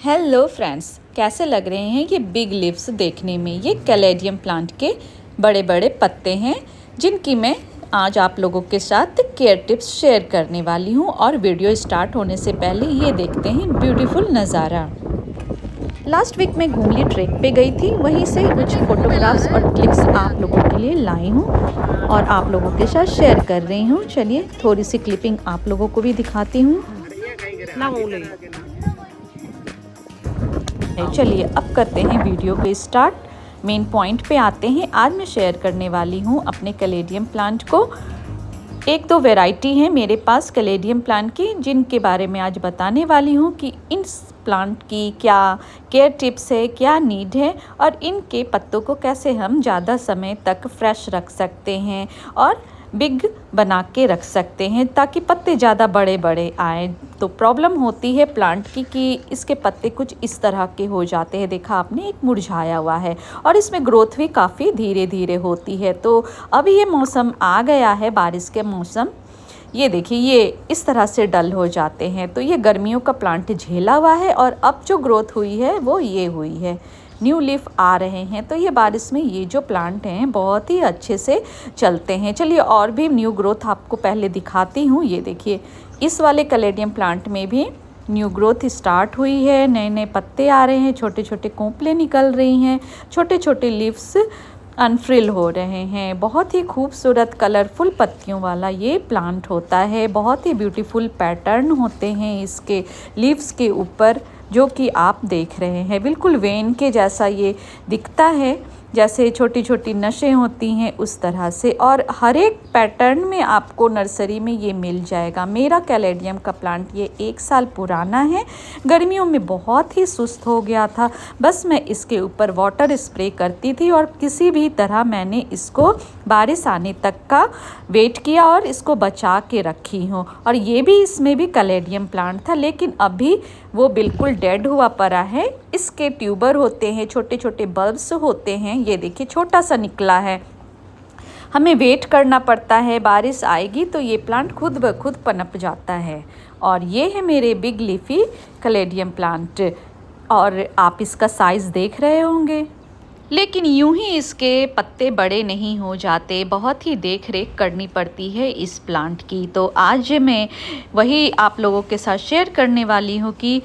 Hello friends, कैसे लग रहे हैं ये बिग लीव्स देखने में। ये कैलेडियम प्लांट के बड़े बड़े पत्ते हैं जिनकी मैं आज आप लोगों के साथ केयर टिप्स शेयर करने वाली हूँ। और वीडियो स्टार्ट होने से पहले ये देखते हैं ब्यूटीफुल नज़ारा। लास्ट वीक मैं घूमली ट्रेक पे गई थी, वहीं से कुछ फोटोग्राफ्स और क्लिप्स आप लोगों के लिए लाई हूँ और आप लोगों के साथ शेयर कर रही हूँ। चलिए थोड़ी सी क्लिपिंग आप लोगों को भी दिखाती हूँ। चलिए अब करते हैं वीडियो को स्टार्ट। मेन पॉइंट पे आते हैं। आज मैं शेयर करने वाली हूँ अपने कैलेडियम प्लांट को। एक दो वैरायटी हैं मेरे पास कैलेडियम प्लांट की, जिनके बारे में आज बताने वाली हूँ कि इन प्लांट की क्या केयर टिप्स है, क्या नीड है और इनके पत्तों को कैसे हम ज़्यादा समय तक फ्रेश रख सकते हैं और बिग बना के रख सकते हैं ताकि पत्ते ज़्यादा बड़े बड़े आए। तो प्रॉब्लम होती है प्लांट की कि इसके पत्ते कुछ इस तरह के हो जाते हैं। देखा आपने, एक मुरझाया हुआ है और इसमें ग्रोथ भी काफ़ी धीरे धीरे होती है। तो अभी ये मौसम आ गया है, बारिश के मौसम। ये देखिए, ये इस तरह से डल हो जाते हैं। तो ये गर्मियों का प्लांट झेला हुआ है और अब जो ग्रोथ हुई है वो ये हुई है, न्यू लीफ आ रहे हैं। तो ये बारिश में ये जो प्लांट हैं बहुत ही अच्छे से चलते हैं। चलिए और भी न्यू ग्रोथ आपको पहले दिखाती हूँ। ये देखिए, इस वाले कैलेडियम प्लांट में भी न्यू ग्रोथ स्टार्ट हुई है, नए नए पत्ते आ रहे हैं, छोटे छोटे कोंपलें निकल रही हैं, छोटे छोटे लीव्स अनफ्रिल हो रहे हैं। बहुत ही खूबसूरत कलरफुल पत्तियों वाला ये प्लांट होता है। बहुत ही ब्यूटीफुल पैटर्न होते हैं इसके लीव्स के ऊपर, जो कि आप देख रहे हैं। बिल्कुल वेन के जैसा ये दिखता है, जैसे छोटी छोटी नसें होती हैं उस तरह से। और हर एक पैटर्न में आपको नर्सरी में ये मिल जाएगा। मेरा कैलेडियम का प्लांट ये 1 साल पुराना है। गर्मियों में बहुत ही सुस्त हो गया था, बस मैं इसके ऊपर वाटर स्प्रे करती थी और किसी भी तरह मैंने इसको बारिश आने तक का वेट किया और इसको बचा के रखी हूँ। और ये भी, इसमें भी कैलेडियम प्लांट था, लेकिन अभी वो बिल्कुल डेड हुआ पड़ा है। इसके ट्यूबर होते हैं, छोटे छोटे बल्ब्स होते हैं। ये देखिए, छोटा सा निकला है। हमें वेट करना पड़ता है, बारिश आएगी तो ये प्लांट खुद ब खुद पनप जाता है। और ये है मेरे बिग लीफी कैलेडियम प्लांट और आप इसका साइज़ देख रहे होंगे। लेकिन यूं ही इसके पत्ते बड़े नहीं हो जाते, बहुत ही देख रेख करनी पड़ती है इस प्लांट की। तो आज मैं वही आप लोगों के साथ शेयर करने वाली हूँ कि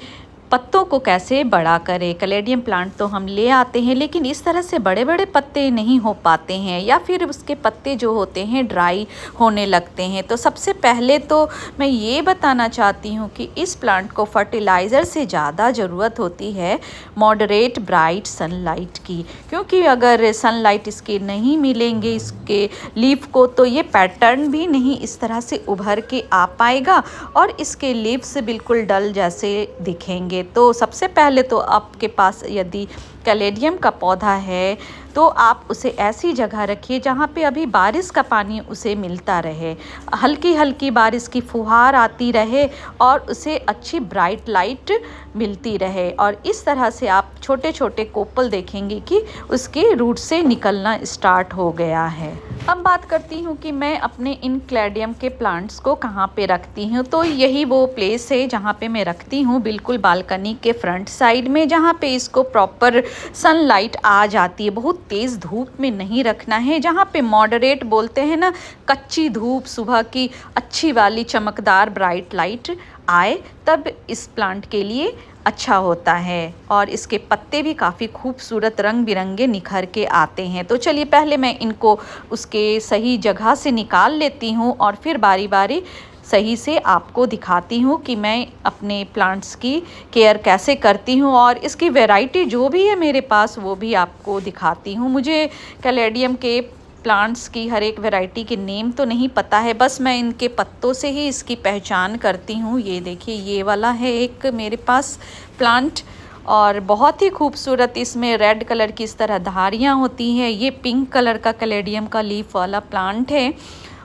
पत्तों को कैसे बड़ा करें। कैलेडियम प्लांट तो हम ले आते हैं, लेकिन इस तरह से बड़े बड़े पत्ते नहीं हो पाते हैं, या फिर उसके पत्ते जो होते हैं ड्राई होने लगते हैं। तो सबसे पहले तो मैं ये बताना चाहती हूँ कि इस प्लांट को फर्टिलाइज़र से ज़्यादा ज़रूरत होती है मॉडरेट ब्राइट सनलाइट की, क्योंकि अगर सनलाइट इसके नहीं मिलेंगे इसके लीफ को, तो ये पैटर्न भी नहीं इस तरह से उभर के आ पाएगा और इसके लीव्स बिल्कुल डल जैसे दिखेंगे। तो सबसे पहले तो आपके पास यदि कैलेडियम का पौधा है तो आप उसे ऐसी जगह रखिए जहाँ पे अभी बारिश का पानी उसे मिलता रहे, हल्की हल्की बारिश की फुहार आती रहे और उसे अच्छी ब्राइट लाइट मिलती रहे। और इस तरह से आप छोटे छोटे कोपल देखेंगे कि उसके रूट से निकलना स्टार्ट हो गया है। अब बात करती हूँ कि मैं अपने इन कैलेडियम के प्लांट्स को कहाँ पे रखती हूँ। तो यही वो प्लेस है जहाँ पे मैं रखती हूँ, बिल्कुल बालकनी के फ्रंट साइड में, जहाँ पे इसको प्रॉपर सनलाइट आ जाती है। बहुत तेज़ धूप में नहीं रखना है, जहाँ पे मॉडरेट बोलते हैं ना, कच्ची धूप, सुबह की अच्छी वाली चमकदार ब्राइट लाइट आए, तब इस प्लांट के लिए अच्छा होता है। और इसके पत्ते भी काफ़ी खूबसूरत रंग बिरंगे निखर के आते हैं। तो चलिए पहले मैं इनको उसके सही जगह से निकाल लेती हूँ और फिर बारी बारी सही से आपको दिखाती हूँ कि मैं अपने प्लांट्स की केयर कैसे करती हूँ। और इसकी वैरायटी जो भी है मेरे पास वो भी आपको दिखाती हूँ। मुझे कैलेडियम के प्लांट्स की हर एक वैरायटी के नेम तो नहीं पता है, बस मैं इनके पत्तों से ही इसकी पहचान करती हूँ। ये देखिए, ये वाला है एक मेरे पास प्लांट और बहुत ही खूबसूरत, इसमें रेड कलर की इस तरह धारियाँ होती हैं। ये पिंक कलर का कैलेडियम का लीफ वाला प्लांट है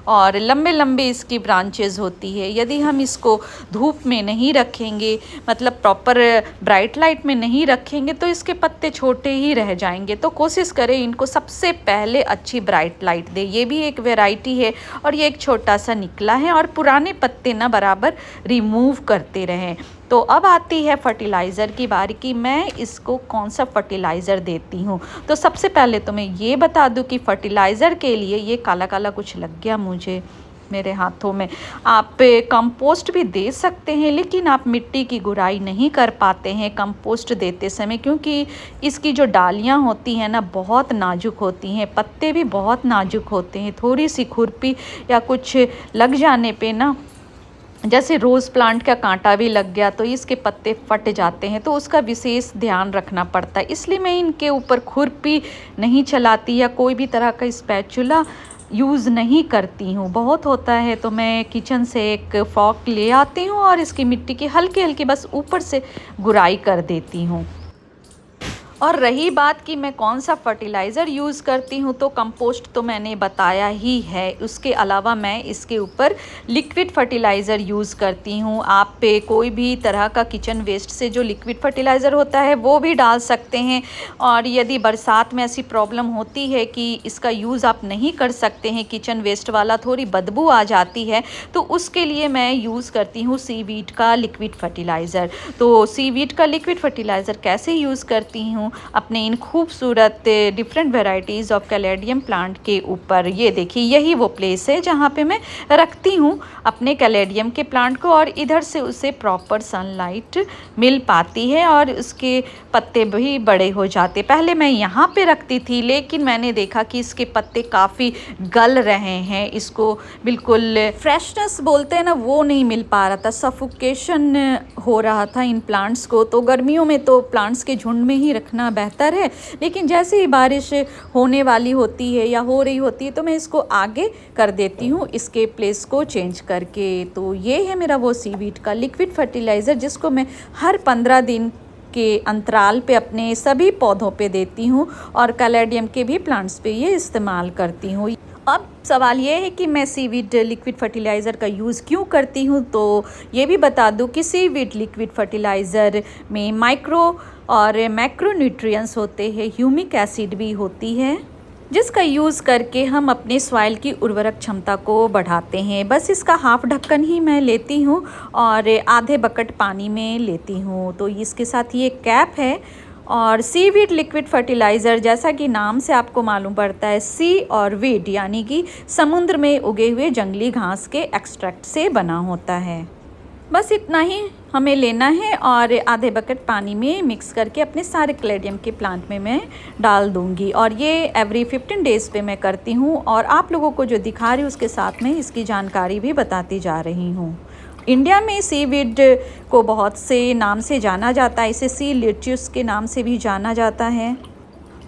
और लंबे लंबे इसकी ब्रांचेस होती है। यदि हम इसको धूप में नहीं रखेंगे, मतलब प्रॉपर ब्राइट लाइट में नहीं रखेंगे, तो इसके पत्ते छोटे ही रह जाएंगे। तो कोशिश करें इनको सबसे पहले अच्छी ब्राइट लाइट दे। ये भी एक वैरायटी है और ये एक छोटा सा निकला है और पुराने पत्ते ना बराबर रिमूव करते रहें। तो अब आती है फर्टिलाइज़र की बारी कि मैं इसको कौन सा फर्टिलाइज़र देती हूँ। तो सबसे पहले तो मैं ये बता दूँ कि फर्टिलाइज़र के लिए ये काला काला कुछ लग गया मुझे मेरे हाथों में। आप कंपोस्ट भी दे सकते हैं, लेकिन आप मिट्टी की गुड़ाई नहीं कर पाते हैं कंपोस्ट देते समय, क्योंकि इसकी जो डालियाँ होती हैं ना बहुत नाजुक होती हैं, पत्ते भी बहुत नाजुक होते हैं। थोड़ी सी खुरपी या कुछ लग जाने पे ना, जैसे रोज़ प्लांट का कांटा भी लग गया तो इसके पत्ते फट जाते हैं, तो उसका विशेष ध्यान रखना पड़ता है। इसलिए मैं इनके ऊपर खुरपी नहीं चलाती या कोई भी तरह का स्पैचुला यूज़ नहीं करती हूँ। बहुत होता है तो मैं किचन से एक फॉक ले आती हूँ और इसकी मिट्टी की हल्की हल्की बस ऊपर से गुड़ाई कर देती हूँ। और रही बात कि मैं कौन सा फर्टिलाइज़र यूज़ करती हूँ, तो कंपोस्ट तो मैंने बताया ही है। उसके अलावा मैं इसके ऊपर लिक्विड फर्टिलाइज़र यूज़ करती हूँ। आप पे कोई भी तरह का किचन वेस्ट से जो लिक्विड फर्टिलाइज़र होता है वो भी डाल सकते हैं। और यदि बरसात में ऐसी प्रॉब्लम होती है कि इसका यूज़ आप नहीं कर सकते हैं, किचन वेस्ट वाला थोड़ी बदबू आ जाती है, तो उसके लिए मैं यूज़ करती हूँ सीवीड का लिक्विड फर्टिलाइज़र। तो सीवीड का लिक्विड फर्टिलाइज़र कैसे यूज़ करती हूँ अपने इन खूबसूरत different varieties of caladium plant के ऊपर। ये देखिए, यही वो प्लेस है जहाँ पे मैं रखती हूँ अपने कैलेडियम के प्लांट को, और इधर से उसे प्रॉपर सनलाइट मिल पाती है और उसके पत्ते भी बड़े हो जाते। पहले मैं यहाँ पे रखती थी, लेकिन मैंने देखा कि इसके पत्ते काफ़ी गल रहे हैं, इसको बिल्कुल फ्रेशनेस बोलते हैं ना वो नहीं मिल पा रहा था, सफोकेशन हो रहा था इन प्लांट्स को। तो गर्मियों में तो प्लांट्स के झुंड में ही रखना बेहतर है, लेकिन जैसे ही बारिश होने वाली होती है या हो रही होती है तो मैं इसको आगे कर देती हूँ इसके प्लेस को चेंज करके। तो ये है मेरा वो सीवीड का लिक्विड फर्टिलाइज़र, जिसको मैं हर 15 दिन के अंतराल पे अपने सभी पौधों पे देती हूँ और कैलेडियम के भी प्लांट्स पे ये इस्तेमाल करती हूँ। अब सवाल ये है कि मैं सीवीड लिक्विड फर्टिलाइज़र का यूज़ क्यों करती हूँ, तो ये भी बता दूँ कि सीवीड लिक्विड फर्टिलाइज़र में माइक्रो और मैक्रो न्यूट्रिएंट्स होते हैं, ह्यूमिक एसिड भी होती है, जिसका यूज़ करके हम अपने सॉइल की उर्वरक क्षमता को बढ़ाते हैं। बस इसका हाफ ढक्कन ही मैं लेती हूँ और आधे बकेट पानी में लेती हूँ। तो इसके साथ ये कैप है। और सीवीड लिक्विड फर्टिलाइज़र, जैसा कि नाम से आपको मालूम पड़ता है, सी और वीड यानी कि समुद्र में उगे हुए जंगली घास के एक्सट्रैक्ट से बना होता है। बस इतना ही हमें लेना है और आधे बकेट पानी में मिक्स करके अपने सारे कैलेडियम के प्लांट में मैं डाल दूंगी। और ये एवरी 15 डेज़ पे मैं करती हूँ, और आप लोगों को जो दिखा रही हूँ उसके साथ में इसकी जानकारी भी बताती जा रही हूँ। इंडिया में सीवीड को बहुत से नाम से जाना जाता है, इसे सी लिट्यूस के नाम से भी जाना जाता है,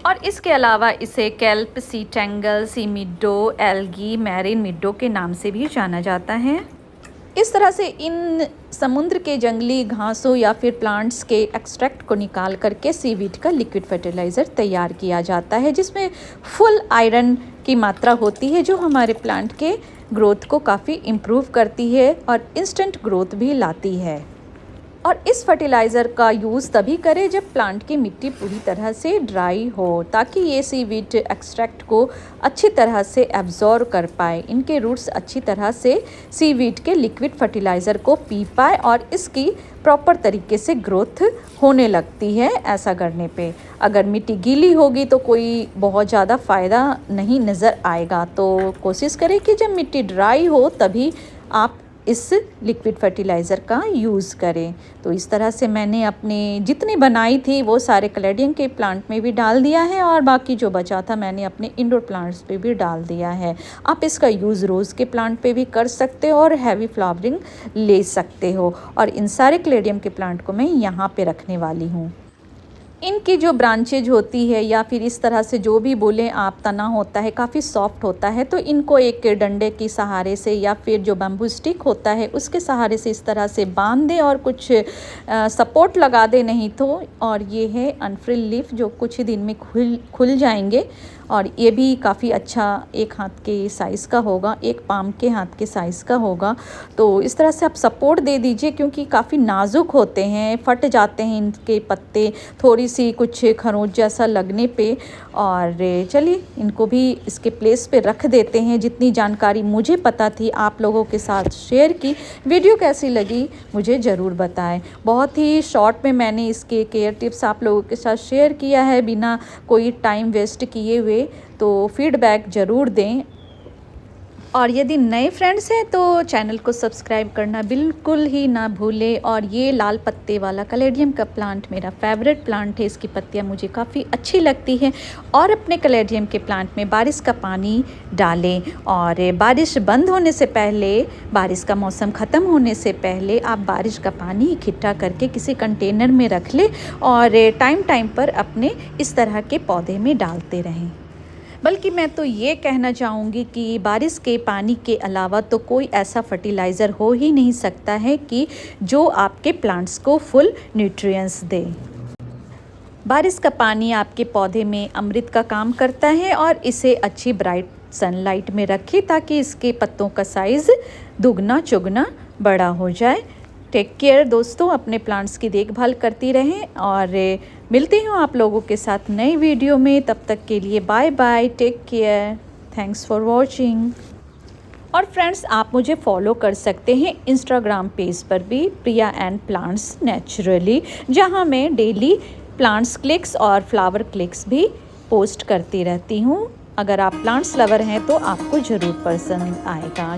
और इसके अलावा इसे कैल्प, सी टैंगल, सी मिडो, एल्गी, मैरिन मिडो के नाम से भी जाना जाता है। इस तरह से इन समुद्र के जंगली घासों या फिर प्लांट्स के एक्सट्रैक्ट को निकाल करके सीवीड का लिक्विड फर्टिलाइज़र तैयार किया जाता है, जिसमें फुल आयरन की मात्रा होती है, जो हमारे प्लांट के ग्रोथ को काफ़ी इम्प्रूव करती है और इंस्टेंट ग्रोथ भी लाती है। और इस फर्टिलाइज़र का यूज़ तभी करें जब प्लांट की मिट्टी पूरी तरह से ड्राई हो, ताकि ये सीवीड एक्सट्रैक्ट को अच्छी तरह से एब्जॉर्ब कर पाए, इनके रूट्स अच्छी तरह से सीवीड के लिक्विड फर्टिलाइज़र को पी पाए और इसकी प्रॉपर तरीके से ग्रोथ होने लगती है। ऐसा करने पे अगर मिट्टी गीली होगी तो कोई बहुत ज़्यादा फ़ायदा नहीं नज़र आएगा। तो कोशिश करें कि जब मिट्टी ड्राई हो तभी आप इस लिक्विड फर्टिलाइज़र का यूज़ करें। तो इस तरह से मैंने अपने जितनी बनाई थी वो सारे कैलेडियम के प्लांट में भी डाल दिया है, और बाकी जो बचा था मैंने अपने इंडोर प्लांट्स पे भी डाल दिया है। आप इसका यूज़ रोज़ के प्लांट पे भी कर सकते हो और हैवी फ्लावरिंग ले सकते हो। और इन सारे कैलेडियम के प्लांट को मैं यहाँ पे रखने वाली हूँ। इनकी जो ब्रांचेज होती है या फिर इस तरह से जो भी बोलें आप, तना होता है, काफ़ी सॉफ्ट होता है, तो इनको एक डंडे के सहारे से या फिर जो बैम्बू स्टिक होता है उसके सहारे से इस तरह से बांध दें और कुछ सपोर्ट लगा दें, नहीं तो। और ये है अनफ्रिल लीफ जो कुछ ही दिन में खुल जाएंगे और ये भी काफ़ी अच्छा एक हाथ के साइज़ का होगा, एक पाम के हाथ के साइज़ का होगा। तो इस तरह से आप सपोर्ट दे दीजिए क्योंकि काफ़ी नाजुक होते हैं, फट जाते हैं इनके पत्ते थोड़ी सी कुछ खरोंच जैसा लगने पे। और चलिए इनको भी इसके प्लेस पे रख देते हैं। जितनी जानकारी मुझे पता थी आप लोगों के साथ शेयर की। वीडियो कैसी लगी मुझे ज़रूर बताएं। बहुत ही शॉर्ट में मैंने इसके केयर टिप्स आप लोगों के साथ शेयर किया है बिना कोई टाइम वेस्ट किए हुए। तो फीडबैक ज़रूर दें और यदि नए फ्रेंड्स हैं तो चैनल को सब्सक्राइब करना बिल्कुल ही ना भूलें। और ये लाल पत्ते वाला कैलेडियम का प्लांट मेरा फेवरेट प्लांट है। इसकी पत्तियां मुझे काफ़ी अच्छी लगती हैं। और अपने कैलेडियम के प्लांट में बारिश का पानी डालें और बारिश बंद होने से पहले, बारिश का मौसम ख़त्म होने से पहले आप बारिश का पानी इकट्ठा करके किसी कंटेनर में रख लें और टाइम टाइम पर अपने इस तरह के पौधे में डालते रहें। बल्कि मैं तो ये कहना चाहूँगी कि बारिश के पानी के अलावा तो कोई ऐसा फर्टिलाइज़र हो ही नहीं सकता है कि जो आपके प्लांट्स को फुल न्यूट्रिएंट्स दे। बारिश का पानी आपके पौधे में अमृत का काम करता है और इसे अच्छी ब्राइट सनलाइट में रखें ताकि इसके पत्तों का साइज़ दुगना चुगना बड़ा हो जाए। टेक केयर दोस्तों, अपने प्लांट्स की देखभाल करती रहें और मिलती हूँ आप लोगों के साथ नई वीडियो में। तब तक के लिए bye bye, take care, thanks for watching. और फ्रेंड्स आप मुझे फॉलो कर सकते हैं इंस्टाग्राम पेज पर भी, प्रिया एंड प्लांट्स नेचुरली, जहाँ मैं डेली प्लांट्स क्लिक्स और फ्लावर क्लिक्स भी पोस्ट करती रहती हूँ। अगर आप प्लांट्स लवर हैं तो आपको ज़रूर पसंद आएगा।